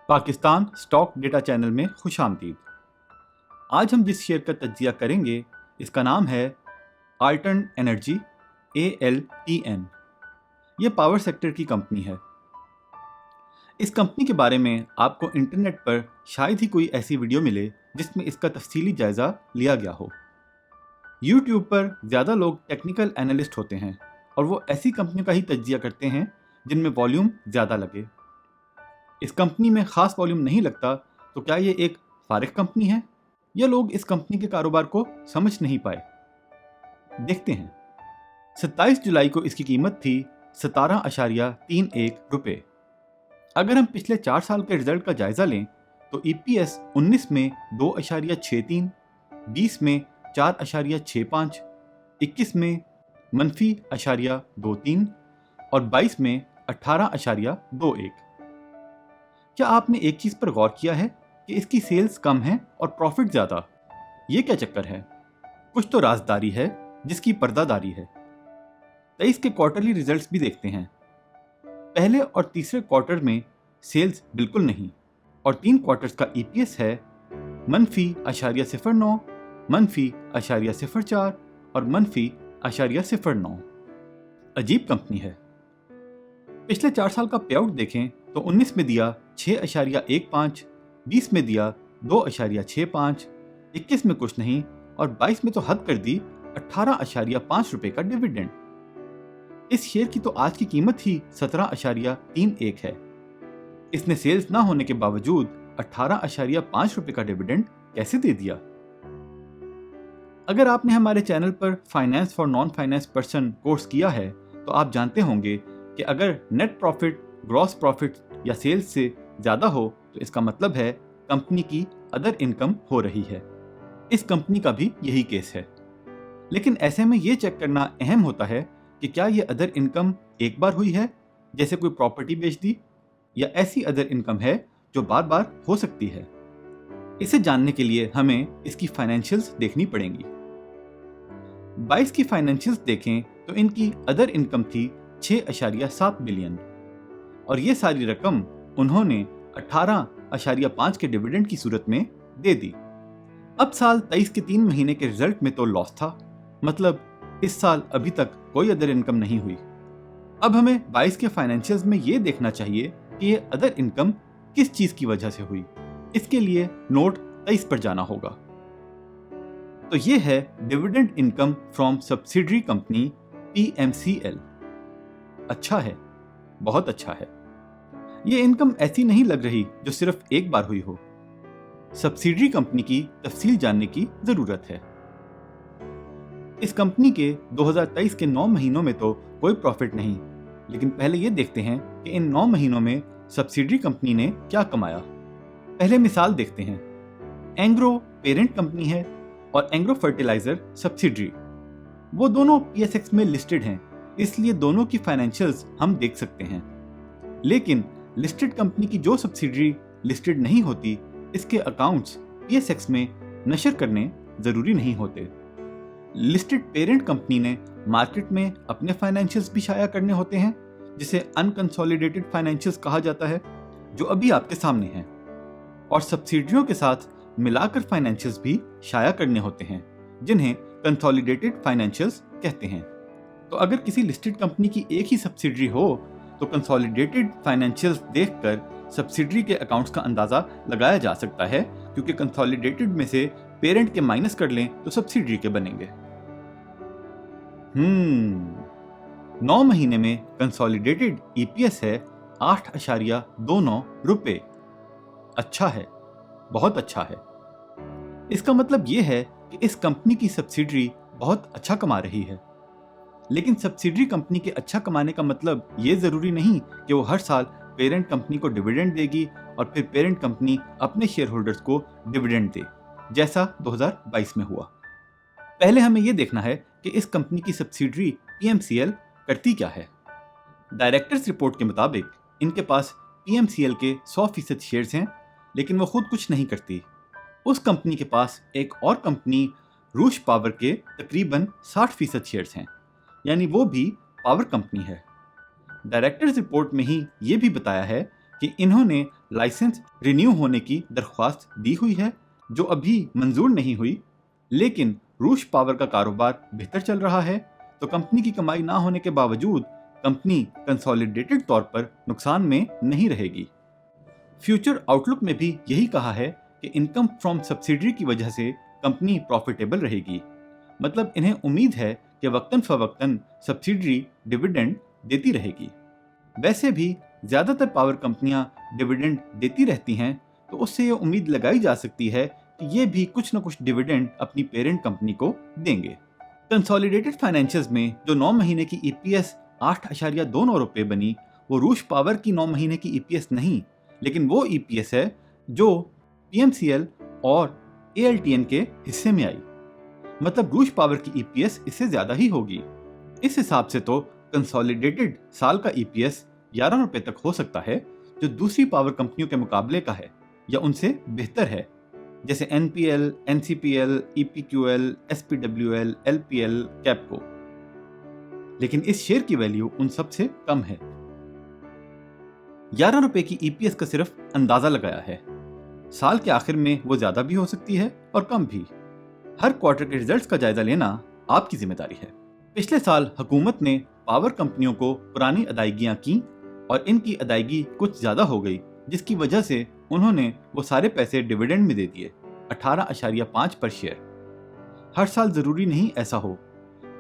Pakistan stock data channel में खुशामदीद। आज हम जिस शेयर का तज्जिया करेंगे इसका नाम है आल्टर्न एनर्जी ALTN। ये पावर सेक्टर की कंपनी है। इस कंपनी के बारे में आपको इंटरनेट पर शायद ही कोई ऐसी वीडियो मिले जिसमें इसका तफसीली जायज़ा लिया गया हो। यूट्यूब पर ज़्यादा लोग टेक्निकल एनालिस्ट होते हैं और वो ऐसी कंपनियों का ही तज्जिया करते हैं जिनमें वॉल्यूम ज़्यादा लगे। इस कंपनी में ख़ास वॉल्यूम नहीं लगता तो क्या ये एक फारिग कंपनी है या लोग इस कंपनी के कारोबार को समझ नहीं पाए? देखते हैं। 27 जुलाई को इसकी कीमत थी 17.31 रुपये। अगर हम पिछले 4 साल के रिजल्ट का जायजा लें तो EPS 19 में 2.63, 20 में 4.65, 21 में -0.23 और 22 में 18.21। क्या आपने एक चीज पर गौर किया है कि इसकी सेल्स कम है और प्रॉफिट ज्यादा? ये क्या चक्कर है? कुछ तो राजदारी है जिसकी पर्दादारी है। 23 के क्वार्टरली रिजल्ट्स भी देखते हैं। पहले और तीसरे क्वार्टर में सेल्स बिल्कुल नहीं और 3 क्वार्टर्स का EPS है -0.09, -0.04 और -0.09। अजीब कंपनी है। पिछले 4 साल का पे आउट देखें तो 19 में दिया 6.15, 20 में दिया 2.65, 21 में कुछ नहीं और 22 में तो हद कर दी 18.5 रुपए का डिविडेंड। इस शेयर की तो आज की कीमत ही 17.31 है। इसने सेल्स ना होने के बावजूद 18.5 रुपए का डिविडेंड कैसे दे दिया? अगर आपने हमारे चैनल पर finance for non finance person course किया है तो आप जानते होंगे कि अगर नेट प्रॉफिट ग्रॉस प्रॉफिट या सेल्स से ज़्यादा हो तो इसका मतलब है कंपनी की अदर इनकम हो रही है। इस कंपनी का भी यही केस है। लेकिन ऐसे में ये चेक करना अहम होता है कि क्या ये अदर इनकम एक बार हुई है, जैसे कोई प्रॉपर्टी बेच दी, या ऐसी अदर इनकम है जो बार बार हो सकती है। इसे जानने के लिए हमें इसकी फाइनेंशियल्स देखनी पड़ेंगी। 22 की फाइनेंशियल्स देखें तो इनकी अदर इनकम थी 6.7 बिलियन और ये सारी रकम उन्होंने 18.5 के डिविडेंड की सूरत में दे दी। अब साल 23 के 3 महीने के रिजल्ट में तो लॉस था, मतलब इस साल अभी तक कोई अदर इनकम नहीं हुई। अब हमें 22 के फाइनेंशियल्स में ये देखना चाहिए कि ये अदर इनकम किस चीज की वजह से हुई। इसके लिए नोट 23 पर जाना होगा। तो ये है dividend income from subsidiary company PMCL। अच्छा है, बहुत अच्छा है। ये इनकम ऐसी नहीं लग रही जो सिर्फ एक बार हुई हो। सब्सिडरी कंपनी की तफसील जानने की जरूरत है। इस कंपनी के 2023 के 9 महीनों में तो कोई प्रॉफिट नहीं, लेकिन पहले ये देखते हैं कि इन 9 महीनों में सब्सिडरी कंपनी ने क्या कमाया। पहले मिसाल देखते हैं। एंग्रो पेरेंट कंपनी है और एंग्रो फर्टिलाइजर सब्सिडरी। वो दोनों PSX में लिस्टेड हैं, इसलिए दोनों की फाइनेंशियल्स हम देख सकते हैं। लेकिन लिस्टेड कंपनी की जो सब्सिडरी लिस्टेड नहीं होती, इसके अकाउंट्स PSX में नशर करने जरूरी नहीं होते। लिस्टेड पेरेंट कंपनी ने मार्केट में अपने फाइनेंशियल्स भी शाया करने होते हैं, जिसे अनकंसोलिडेटेड फाइनेंशियल्स कहा जाता है, जो अभी आपके सामने हैं। और सब्सिडियरियों के साथ मिलाकर फाइनेंशियल्स भी शाया करने होते हैं, जिन्हें कंसोलिडेटेड फाइनेंशियल्स कहते हैं। तो अगर किसी लिस्टेड कंपनी की एक ही सब्सिडरी हो तो कंसोलिडेटेड फाइनेंशियल्स देखकर सब्सिडरी के अकाउंट्स का अंदाजा लगाया जा सकता है, क्योंकि कंसोलिडेटेड में से पेरेंट के माइनस कर लें तो सब्सिडरी के बनेंगे। 9 महीने में कंसोलिडेटेड EPS है 8.29 रुपए। अच्छा है, बहुत अच्छा है। इसका मतलब यह है कि इस कंपनी की सब्सिडरी बहुत अच्छा कमा रही है। लेकिन सब्सिडरी कंपनी के अच्छा कमाने का मतलब ये जरूरी नहीं कि वो हर साल पेरेंट कंपनी को डिविडेंड देगी और फिर पेरेंट कंपनी अपने शेयर होल्डर्स को डिविडेंड दे, जैसा 2022 में हुआ। पहले हमें यह देखना है कि इस कंपनी की सब्सिडरी PMCL करती क्या है। डायरेक्टर्स रिपोर्ट के मुताबिक इनके पास PMCL के 100% शेयर्स हैं, लेकिन वो खुद कुछ नहीं करती। उस कंपनी के पास एक और कंपनी रूश पावर के तकरीबन 60% शेयर्स हैं, यानी वो भी पावर कंपनी है। डायरेक्टर्स रिपोर्ट में ही ये भी बताया है कि इन्होंने लाइसेंस रिन्यू होने की दरख्वास्त दी हुई है जो अभी मंजूर नहीं हुई, लेकिन रूस पावर का कारोबार बेहतर चल रहा है, तो कंपनी की कमाई ना होने के बावजूद कंपनी कंसोलिडेटेड तौर पर नुकसान में नहीं रहेगी। फ्यूचर आउटलुक में भी यही कहा है कि इनकम फ्रॉम सब्सिडरी की वजह से कंपनी प्रॉफिटेबल रहेगी। मतलब इन्हें उम्मीद है कि वक्तन फवक्तन सब्सिडरी डिविडेंड देती रहेगी। वैसे भी ज़्यादातर पावर कंपनियां डिविडेंड देती रहती हैं, तो उससे ये उम्मीद लगाई जा सकती है कि ये भी कुछ न कुछ डिविडेंड अपनी पेरेंट कंपनी को देंगे। कंसोलिडेटेड फाइनेंशियल्स में जो 9 महीने की ईपीएस 8.29 रुपये बनी, वो रूस पावर की 9 महीने की ईपीएस नहीं, लेकिन वो ईपीएस है जो पीएमसीएल और एएलटीएन के हिस्से में आई। मतलब रूस पावर की ईपीएस इससे ज्यादा ही होगी। इस हिसाब से तो कंसोलिडेटेड साल का ईपीएस 11 रुपए तक हो सकता है, जो दूसरी पावर कंपनियों के मुकाबले का है या उनसे बेहतर है, जैसे एनपीएल, एनसीपीएल, ईपीक्यूएल, एसपीडब्ल्यूएल, एलपीएल, कैपको। लेकिन इस शेयर की वैल्यू उन सब से कम है। 11 रुपए की ईपीएस का सिर्फ अंदाजा लगाया है, साल के आखिर में वो ज्यादा भी हो सकती है और कम भी। हर क्वार्टर के रिजल्ट्स का जायजा लेना आपकी जिम्मेदारी है। पिछले साल हुकूमत ने पावर कंपनियों को पुरानी अदायगियां की और इनकी अदायगी कुछ ज्यादा हो गई, जिसकी वजह से उन्होंने वो सारे पैसे डिविडेंड में दे दिए, 18.5 पर शेयर। हर साल जरूरी नहीं ऐसा हो,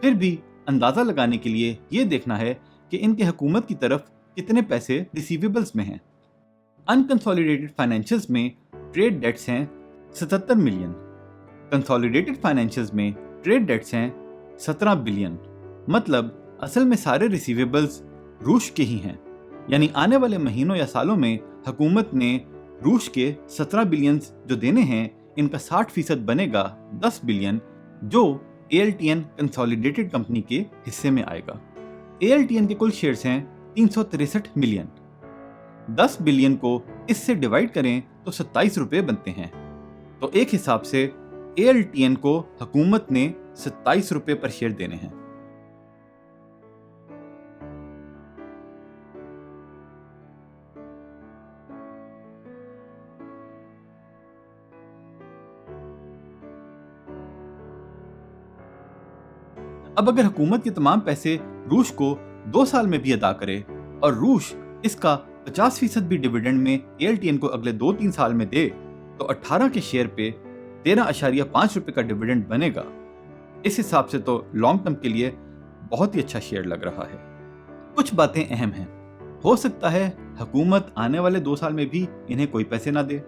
फिर भी अंदाजा लगाने के लिए ये देखना है कि इनके हुकूमत की तरफ कितने पैसे रिसीवेबल्स में हैं। अनकंसोलिडेटेड फाइनेंशियल्स में ट्रेड डेट्स हैं 77 मिलियन, कंसोलिडेटेड फाइनेंशियल्स में ट्रेड डेट्स हैं 17 बिलियन। मतलब असल में सारे रिसीवेबल्स रूस के ही हैं, यानी आने वाले महीनों या सालों में हुकूमत ने रूस के 17 बिलियन जो देने हैं, इनका 60% बनेगा 10 बिलियन, जो एएलटीएन कंसोलिडेटेड कंपनी के हिस्से में आएगा। एएलटीएन के कुल शेयर्स हैं 363 मिलियन। 10 बिलियन को इससे डिवाइड करें तो 27 रुपए बनते हैं। तो एक हिसाब से एएलटीएन को हुकूमत ने 27 रुपए पर शेयर देने हैं। अब अगर हुकूमत के तमाम पैसे रूस को 2 साल में भी अदा करे और रूस इसका 50% भी डिविडेंड में एएलटीएन को अगले 2-3 साल में दे, तो 18 के शेयर पे 13.5 रुपए का डिविडेंड बनेगा। इस हिसाब से तो लॉन्ग टर्म के लिए बहुत ही अच्छा शेयर लग रहा है। कुछ बातें अहम हैं। हो सकता है हुकूमत आने वाले 2 साल में भी इन्हें कोई पैसे ना दे।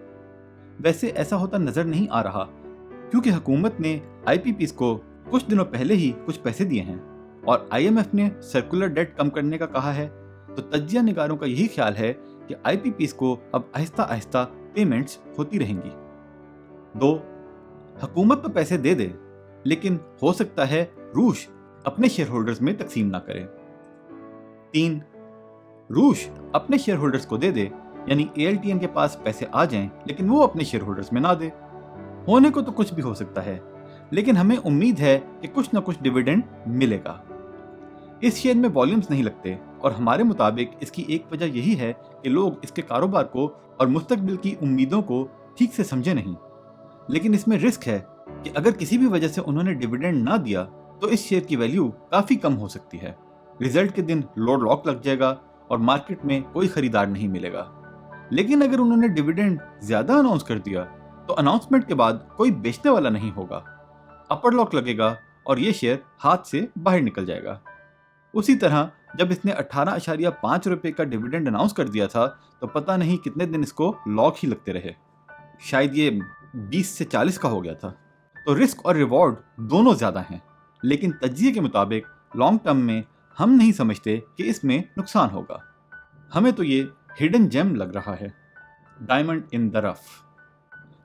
वैसे ऐसा होता नजर नहीं आ रहा, क्योंकि हुकूमत ने आईपीपीस को कुछ दिनों पहले ही कुछ पैसे दिए हैं और आईएमएफ ने सर्कुलर डेट कम करने का कहा है। तो तज्जिया निगारों का यही ख्याल है कि आईपीपीस को अब आहिस्ता आहिस्ता पेमेंट्स होती रहेंगी। 2, हुकूमत तो पैसे दे दे, लेकिन हो सकता है रूस अपने शेयर होल्डर्स में तकसीम ना करे। 3, रूस अपने शेयर होल्डर्स को दे दे, यानी एएलटीएन के पास पैसे आ जाएं, लेकिन वो अपने शेयर होल्डर्स में ना दे। होने को तो कुछ भी हो सकता है, लेकिन हमें उम्मीद है कि कुछ न कुछ डिविडेंड मिलेगा। इस शेयर में वॉल्यूम्स नहीं लगते और हमारे मुताबिक इसकी एक वजह यही है कि लोग इसके कारोबार को और मुस्तकबिल की उम्मीदों को ठीक से समझे नहीं। लेकिन इसमें रिस्क है कि अगर किसी भी वजह से उन्होंने डिविडेंड ना दिया तो इस शेयर की वैल्यू काफी कम हो सकती है। रिजल्ट के दिन लोड लॉक लग जाएगा और मार्केट में कोई खरीदार नहीं मिलेगा। लेकिन अगर उन्होंने डिविडेंड ज्यादा अनाउंस कर दिया तो अनाउंसमेंट के बाद कोई बेचने वाला नहीं होगा, अपर लॉक लगेगा और ये शेयर हाथ से बाहर निकल जाएगा। उसी तरह जब इसने 18.5 रुपए का डिविडेंड अनाउंस कर दिया था तो पता नहीं कितने दिन इसको लॉक ही लगते रहे, शायद ये 20 से 40 का हो गया था। तो रिस्क और रिवॉर्ड दोनों ज्यादा हैं, लेकिन तज्जिए के मुताबिक लॉन्ग टर्म में हम नहीं समझते कि इसमें नुकसान होगा। हमें तो ये हिडन जेम लग रहा है, डायमंड इन द रफ।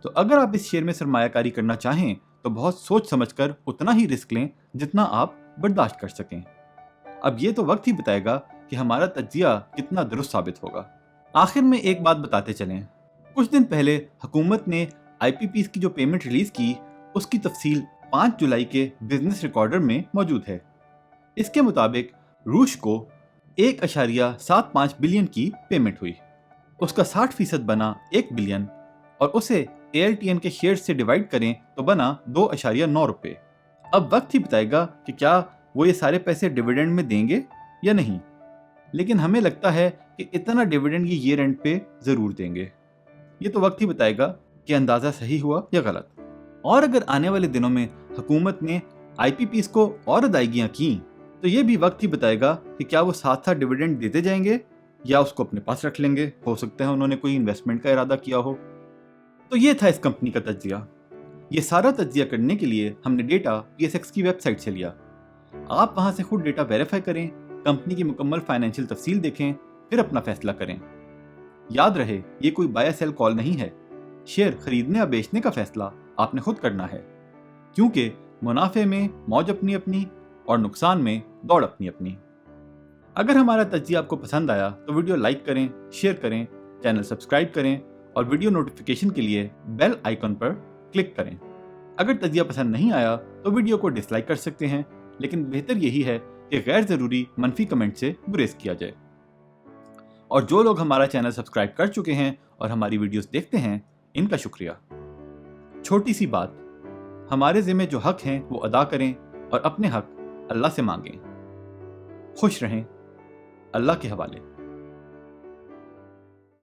तो अगर आप इस शेयर में सरमायाकारी करना चाहें तो बहुत सोच समझकर उतना ही रिस्क लें जितना आप बर्दाश्त कर सकें। अब ये तो वक्त ही बताएगा कि हमारा तज्जिया कितना दुरुस्त साबित होगा। आखिर में एक बात बताते चलें, कुछ दिन पहले हुकूमत ने आईपीपीस की जो पेमेंट रिलीज की उसकी तफसील 5 जुलाई के बिजनेस रिकॉर्डर में मौजूद है। इसके मुताबिक रूस को 1.75 बिलियन की पेमेंट हुई। उसका 60% बना 1 बिलियन और उसे ALTN के शेयर से डिवाइड करें तो बना 2.9 रुपए। अब वक्त ही बताएगा कि क्या वो ये सारे पैसे डिविडेंड में देंगे या नहीं, लेकिन हमें लगता है कि इतना डिविडेंड ये ईयर एंड पे जरूर देंगे। ये तो वक्त ही बताएगा कि अंदाजा सही हुआ या गलत। और अगर आने वाले दिनों में हुकूमत ने IPPs को और अदायगियां की तो ये भी वक्त ही बताएगा कि क्या वो साथ साथ डिविडेंड देते जाएंगे या उसको अपने पास रख लेंगे। हो सकता है उन्होंने कोई इन्वेस्टमेंट का इरादा किया हो। तो ये था इस कंपनी का तज्जिया। ये सारा तज्जिया करने के लिए हमने डेटा PSX की वेबसाइट से लिया। आप वहां से खुद डेटा वेरीफाई करें, कंपनी की मुकम्मल फाइनेंशियल तफसील देखें, फिर अपना फैसला करें। याद रहे, ये कोई बाय सेल कॉल नहीं है। शेयर खरीदने या बेचने का फैसला आपने खुद करना है, क्योंकि मुनाफे में मौज अपनी अपनी और नुकसान में दौड़ अपनी अपनी। अगर हमारा तज्जिया आपको पसंद आया तो वीडियो लाइक करें, शेयर करें, चैनल सब्सक्राइब करें और वीडियो नोटिफिकेशन के लिए बेल आइकन पर क्लिक करें। अगर तज्जिया पसंद नहीं आया तो वीडियो को डिसलाइक कर सकते हैं, लेकिन बेहतर यही है कि गैर जरूरी मनफी कमेंट से गुरेज किया जाए। और जो लोग हमारा चैनल सब्सक्राइब कर चुके हैं और हमारी वीडियोस देखते हैं, इनका शुक्रिया। छोटी सी बात, हमारे जिम्मे जो हक हैं वो अदा करें और अपने हक अल्लाह से मांगें। खुश रहें। अल्लाह के हवाले।